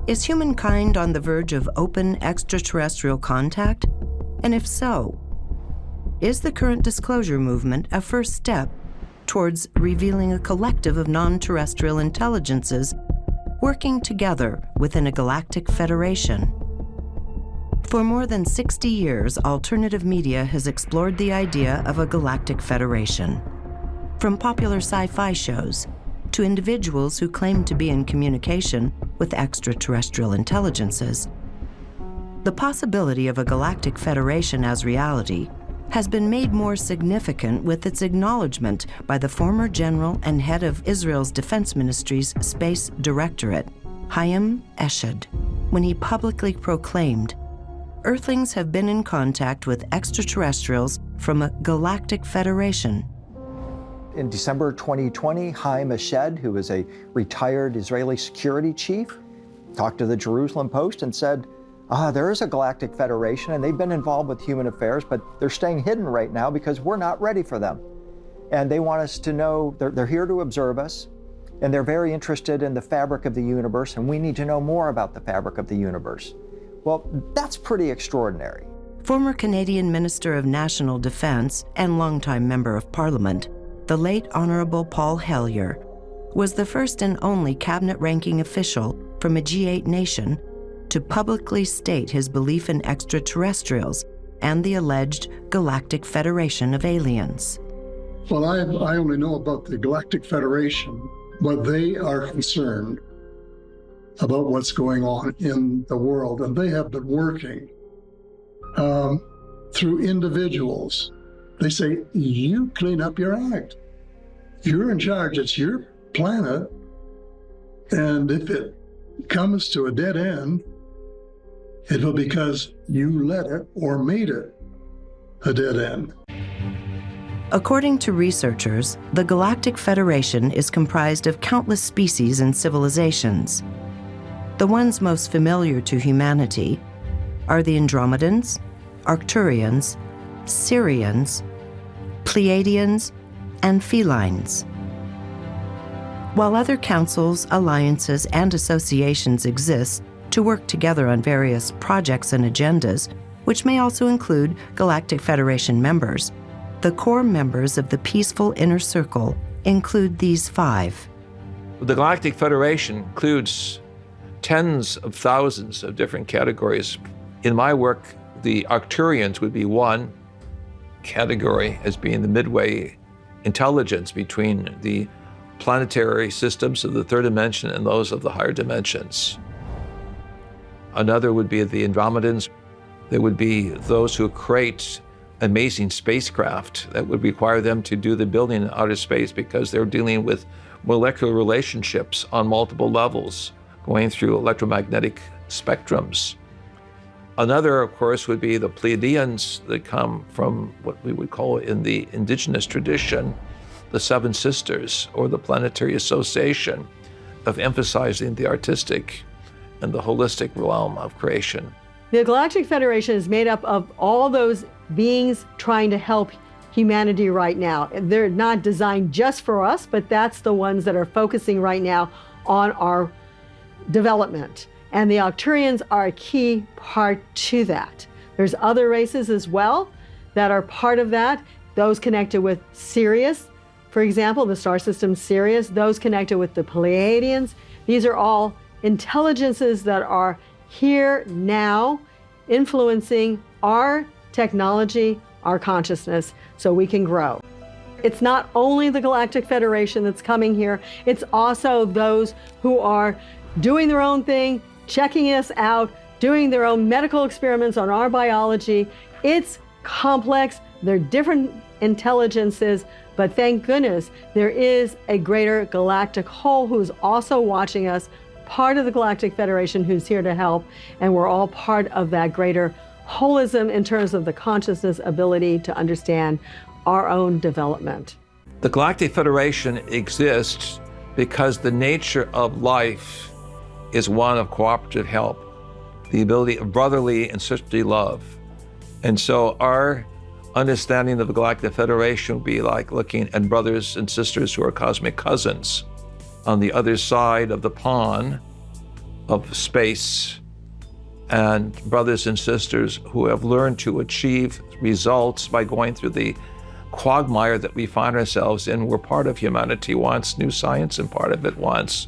Is humankind on the verge of open extraterrestrial contact? And if so, is the current disclosure movement a first step towards revealing a collective of non-terrestrial intelligences working together within a galactic federation? For more than 60 years, alternative media has explored the idea of a galactic federation. From popular sci-fi shows to individuals who claim to be in communication with extraterrestrial intelligences, the possibility of a galactic federation as reality has been made more significant with its acknowledgement by the former general and head of Israel's Defense Ministry's Space Directorate, Chaim Eshed, when he publicly proclaimed, "Earthlings have been in contact with extraterrestrials from a galactic federation." In December 2020, Chaim Eshed, who is a retired Israeli security chief, talked to the Jerusalem Post and said, there is a galactic federation and they've been involved with human affairs, but they're staying hidden right now because we're not ready for them. And they want us to know they're here to observe us, and they're very interested in the fabric of the universe, and we need to know more about the fabric of the universe. Well, that's pretty extraordinary. Former Canadian Minister of National Defense and longtime Member of Parliament, the late Honorable Paul Hellyer, was the first and only cabinet-ranking official from a G8 nation to publicly state his belief in extraterrestrials and the alleged Galactic Federation of aliens. Well, I only know about the Galactic Federation, but they are concerned about what's going on in the world, and they have been working through individuals. They say, you clean up your act. You're in charge, it's your planet, and if it comes to a dead end, it will be because you let it or made it a dead end. According to researchers, the Galactic Federation is comprised of countless species and civilizations. The ones most familiar to humanity are the Andromedans, Arcturians, Sirians, Pleiadians, and Felines. While other councils, alliances, and associations exist to work together on various projects and agendas, which may also include Galactic Federation members, the core members of the peaceful inner circle include these 5. The Galactic Federation includes tens of thousands of different categories. In my work, the Arcturians would be one category as being the midway intelligence between the planetary systems of the third dimension and those of the higher dimensions. Another would be the Andromedans. There would be those who create amazing spacecraft that would require them to do the building in outer space because they're dealing with molecular relationships on multiple levels, going through electromagnetic spectrums. Another, of course, would be the Pleiadians that come from what we would call in the indigenous tradition, the Seven Sisters, or the Planetary Association, of emphasizing the artistic and the holistic realm of creation. The Galactic Federation is made up of all those beings trying to help humanity right now. They're not designed just for us, but that's the ones that are focusing right now on our development. And the Arcturians are a key part to that. There's other races as well that are part of that. Those connected with Sirius, for example, the star system Sirius, those connected with the Pleiadians. These are all intelligences that are here now influencing our technology, our consciousness, so we can grow. It's not only the Galactic Federation that's coming here, it's also those who are doing their own thing, checking us out, doing their own medical experiments on our biology. It's complex, they're different intelligences, but thank goodness there is a greater galactic whole who's also watching us, part of the Galactic Federation who's here to help, and we're all part of that greater holism in terms of the consciousness ability to understand our own development. The Galactic Federation exists because the nature of life is one of cooperative help, the ability of brotherly and sisterly love. And so our understanding of the Galactic Federation would be like looking at brothers and sisters who are cosmic cousins on the other side of the pond of space and brothers and sisters who have learned to achieve results by going through the quagmire that we find ourselves in. We're part of humanity wants new science, and part of it wants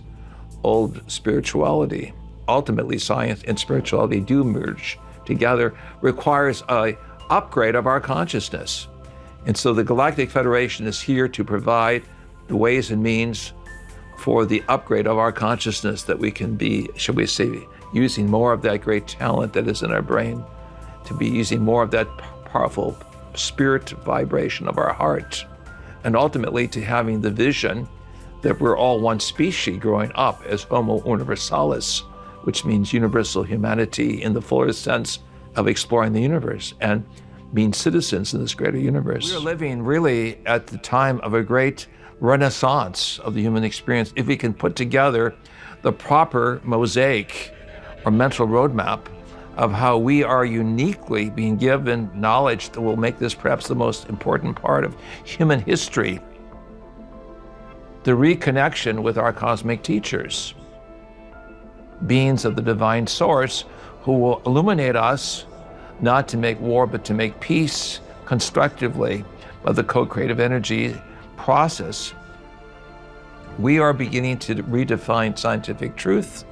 old spirituality. Ultimately, science and spirituality do merge together, requires an upgrade of our consciousness. And so the Galactic Federation is here to provide the ways and means for the upgrade of our consciousness, that we can be, shall we say, using more of that great talent that is in our brain, to be using more of that powerful spirit vibration of our heart, and ultimately to having the vision that we're all one species growing up as Homo universalis, which means universal humanity in the fuller sense of exploring the universe and being citizens in this greater universe. We're living really at the time of a great renaissance of the human experience if we can put together the proper mosaic or mental roadmap of how we are uniquely being given knowledge that will make this perhaps the most important part of human history. The reconnection with our cosmic teachers, beings of the divine source who will illuminate us not to make war but to make peace constructively by the co-creative energy process. We are beginning to redefine scientific truth,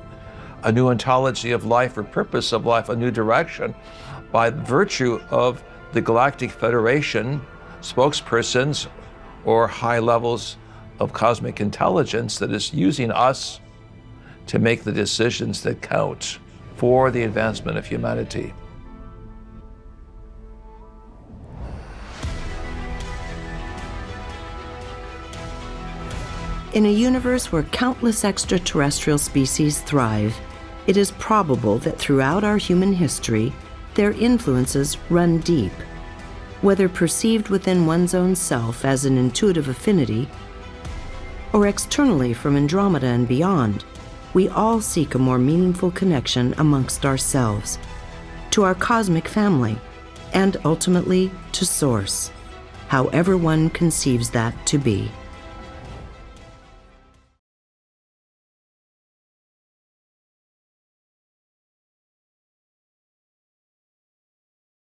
a new ontology of life or purpose of life, a new direction, by virtue of the Galactic Federation spokespersons or high levels of cosmic intelligence that is using us to make the decisions that count for the advancement of humanity. In a universe where countless extraterrestrial species thrive, it is probable that throughout our human history, their influences run deep. Whether perceived within one's own self as an intuitive affinity, or externally from Andromeda and beyond, we all seek a more meaningful connection amongst ourselves, to our cosmic family, and ultimately to Source, however one conceives that to be.